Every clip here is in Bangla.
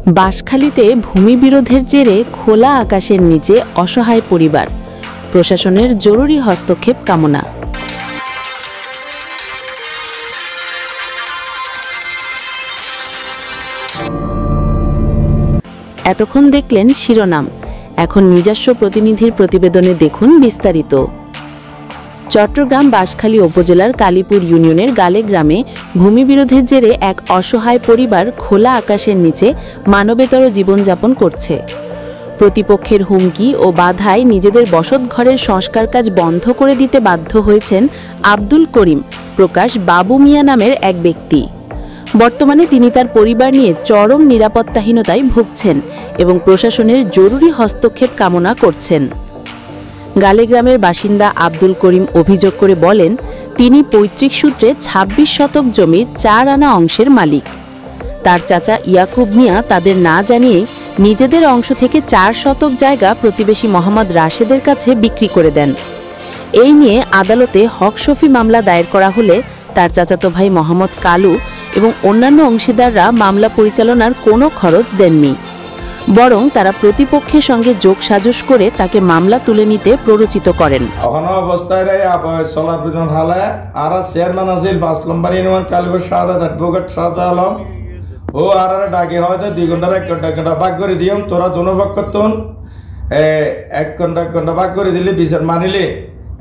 বাঁশখালীতে ভূমি বিরোধের জেরে খোলা আকাশের নিচে অসহায় পরিবার, প্রশাসনের জরুরি হস্তক্ষেপ কামনা। এতক্ষণ দেখলেন শিরোনাম, এখন নিজস্ব প্রতিনিধির প্রতিবেদনে দেখুন বিস্তারিত। চট্টগ্রাম বাঁশখালী উপজেলার কালীপুর ইউনিয়নের গালে গ্রামে ভূমি বিরোধের জেরে এক অসহায় পরিবার খোলা আকাশের নিচে মানবেতর জীবনযাপন করছে। প্রতিপক্ষের হুমকি ও বাধায় নিজেদের বসতঘরের সংস্কার কাজ বন্ধ করে দিতে বাধ্য হয়েছেন আব্দুল করিম প্রকাশ বাবু মিয়া নামের এক ব্যক্তি। বর্তমানে তিনি তার পরিবার নিয়ে চরম নিরাপত্তাহীনতায় ভুগছেন এবং প্রশাসনের জরুরি হস্তক্ষেপ কামনা করছেন। গালে গ্রামের বাসিন্দা আব্দুল করিম অভিযোগ করে বলেন, তিনি পৈতৃক সূত্রে ২৬ শতক জমির ৪ আনা অংশের মালিক। তার চাচা ইয়াকুব মিয়া তাদের না জানিয়ে নিজেদের অংশ থেকে ৪ শতক জায়গা প্রতিবেশী মোহাম্মদ রাশেদের কাছে বিক্রি করে দেন। এই নিয়ে আদালতে হকশফি মামলা দায়ের করা হলে তার চাচাতো ভাই মোহাম্মদ কালু এবং অন্যান্য অংশীদাররা মামলা পরিচালনার কোনো খরচ দেননি, বরং তারা প্রতিপক্ষের সঙ্গে যোগসাজশ করে তাকে মামলা তুলে নিতে প্ররোচিত করেন। ও আর ডাকে হয়তো 2 ঘন্টা 1 ঘন্টা ভাগ করে দিম, তোরা দুনো পক্ষ তুন 1 ঘন্টা ভাগ করে দিলে বিচার মানিলে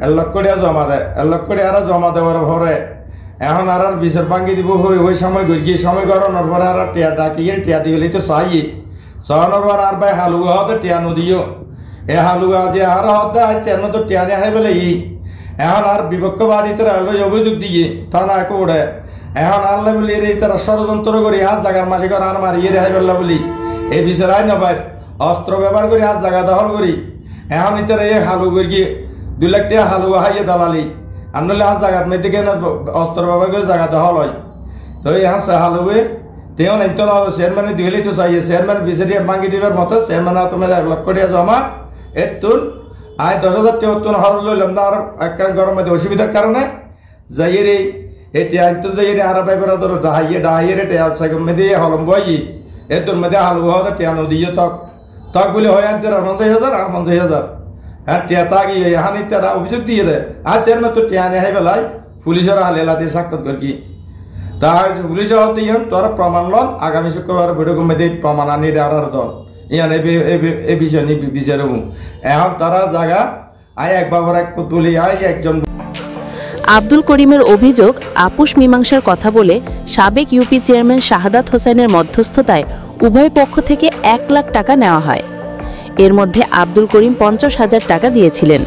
1 লক্ষ টাকা জমা দেয়। 1 লক্ষ টাকা জমা দেওয়ার পরে এখন আর বিচার ভাঙ্গি দিব ওই সময় গিয়ে সময় করানোর পরে আর টিয়া ডাকিয়ে টিয়া দিবলি তো চাই চাওয়ানোর পর আর ভাই হালুয়া হতে টিয়া নদীও এ হালুয়া যে আর হতে তেন তো টিয়া নিয়ে হাই বলে এখন আর বিপক্ষ বাড়িতে অভিযোগ দিয়ে থানা একে উঠে এখন আল্লাহ বলি এই তারা ষড়যন্ত্র করি হাত জায়গার মালিক আর মারিয়ে রেহাই বললা বলি এই বিচারাই না পাই অস্ত্র ব্যবহার করি হাত জায়গা দখল করি এখন ইতারা এই হালু করি 2 লাখ টাকা হালুয়া হাইয়ে দালালি আনলে হাত জায়গার মেয়েতে কেন অস্ত্র ব্যবহার করে জায়গা দখল হয়। তো এই হাত হালুয়ে তেও নাই তো চেয়ারম্যানে দিলেই তো চাইয়ে চেয়ারম্যান বিচারি ভাঙ্গি দিবার মতো চেয়ারম্যান তোমার 1 লক্ষ টাকা জমা এতুন আয় 10,000 টাকা তুন হর লইলাম না আর একখান গরমের মধ্যে অসুবিধার কারণে যাইয়ে রে এটি আনতো যাই আর পাইবার তোর ডাহাইয়ে রে টেয়া সাইকেল মেদে হলম বই এ তোর মেদে হালুয়া হতে টেয়া নদীয় তক বলে হয় আর 50,000 আর 50,000 হ্যাঁ টেয়া তাগি হানি তারা অভিযোগ দিয়ে দেয় আর চেয়ারম্যান তো টেয়া নেই বেলায় পুলিশের হালে এলাতে সাক্ষাৎ করি তা পুলিশের হতে ইহান তোর প্রমাণ লন আগামী শুক্রবার ভিডিও মেদে প্রমাণ আনি আর দল ইয়ান এই বিষয় নিয়ে বিচার এখন তারা জায়গা আয় এক বাবার এক তুলি আয় একজন। আব্দুল করিমের অভিযোগ, আপোষ মীমাংসার কথা বলে সাবেক ইউপি চেয়ারম্যান শাহাদাত হোসেনের মধ্যস্থতায় উভয় পক্ষ থেকে 1 লাখ টাকা নেওয়া হয়। এর মধ্যে আব্দুল করিম 50,000 টাকা দিয়েছিলেন,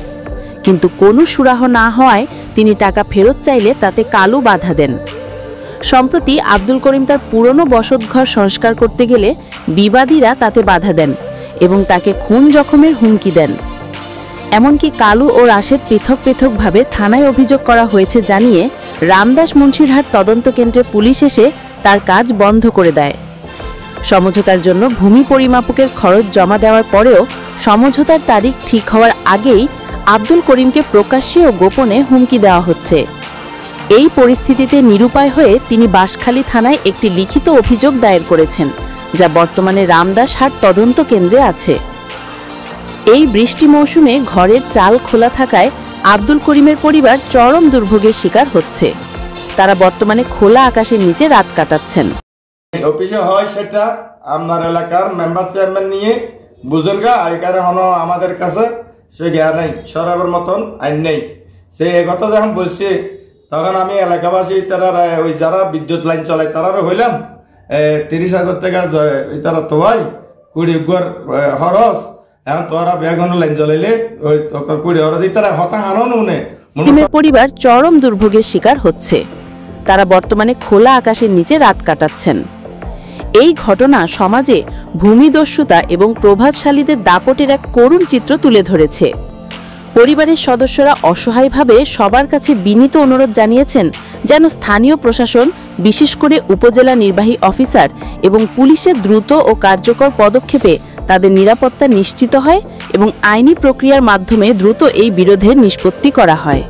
কিন্তু কোনো সুরাহ না হওয়ায় তিনি টাকা ফেরত চাইলে তাতে কালু বাধা দেন। সম্প্রতি আব্দুল করিম তার পুরনো বসতঘর সংস্কার করতে গেলে বিবাদীরা তাতে বাধা দেন এবং তাকে খুন জখমের হুমকি দেন। এমনকি কালু ও রাশেদ পৃথক পৃথকভাবে থানায় অভিযোগ করা হয়েছে জানিয়ে রামদাস মুন্সিরহাট তদন্ত কেন্দ্রে পুলিশ এসে তার কাজ বন্ধ করে দেয়। সমঝোতার জন্য ভূমি পরিমাপকের খরচ জমা দেওয়ার পরেও সমঝোতার তারিখ ঠিক হওয়ার আগেই আব্দুল করিমকে প্রকাশ্যে ও গোপনে হুমকি দেওয়া হচ্ছে। এই পরিস্থিতিতে নিরুপায় হয়ে তিনি বাঁশখালী থানায় একটি লিখিত অভিযোগ দায়ের করেছেন, যা বর্তমানে রামদাসহাট তদন্ত কেন্দ্রে আছে। এই বৃষ্টি মৌসুমে ঘরের চাল খোলা থাকায় আব্দুল করিমের পরিবার চরম দুর্ভোগের শিকার হচ্ছে। তারা বর্তমানে খোলা আকাশের নিচে রাত কাটাচ্ছেন। অফিসে হয় সেটা আপনার এলাকার মেম্বার চেয়ারম্যান নিয়ে বুঝুনগা আইকারে হনো আমাদের কাছে সে জ্ঞান নেই, সরাবের মতন আইন নেই। সে কথা যখন বলছে তখন আমি এলাকাবাসী তারা ওই যারা বিদ্যুৎ লাইন চলায় তারারও হইলাম 30,000 টাকা তারা তো হয় 20 ঘর খরচ। এখন তোরা বেগুন লাইন জ্বলাইলে ওই 20 ঘর দিয়ে তারা হতা হানো নে পরিবার চরম দুর্ভোগের শিকার হচ্ছে। তারা বর্তমানে খোলা আকাশের নিচে রাত কাটাচ্ছেন। এই ঘটনা সমাজে ভূমিদস্যুতা এবং প্রভাবশালীদের দাপটের এক করুণ চিত্র তুলে ধরেছে। পরিবারের সদস্যরা অসহায়ভাবে সবার কাছে বিনীত অনুরোধ জানিয়েছেন যেন স্থানীয় প্রশাসন, বিশেষ করে উপজেলা নির্বাহী অফিসার এবং পুলিশের দ্রুত ও কার্যকর পদক্ষেপে তাদের নিরাপত্তা নিশ্চিত হয় এবং আইনি প্রক্রিয়ার মাধ্যমে দ্রুত এই বিরোধের নিষ্পত্তি করা হয়।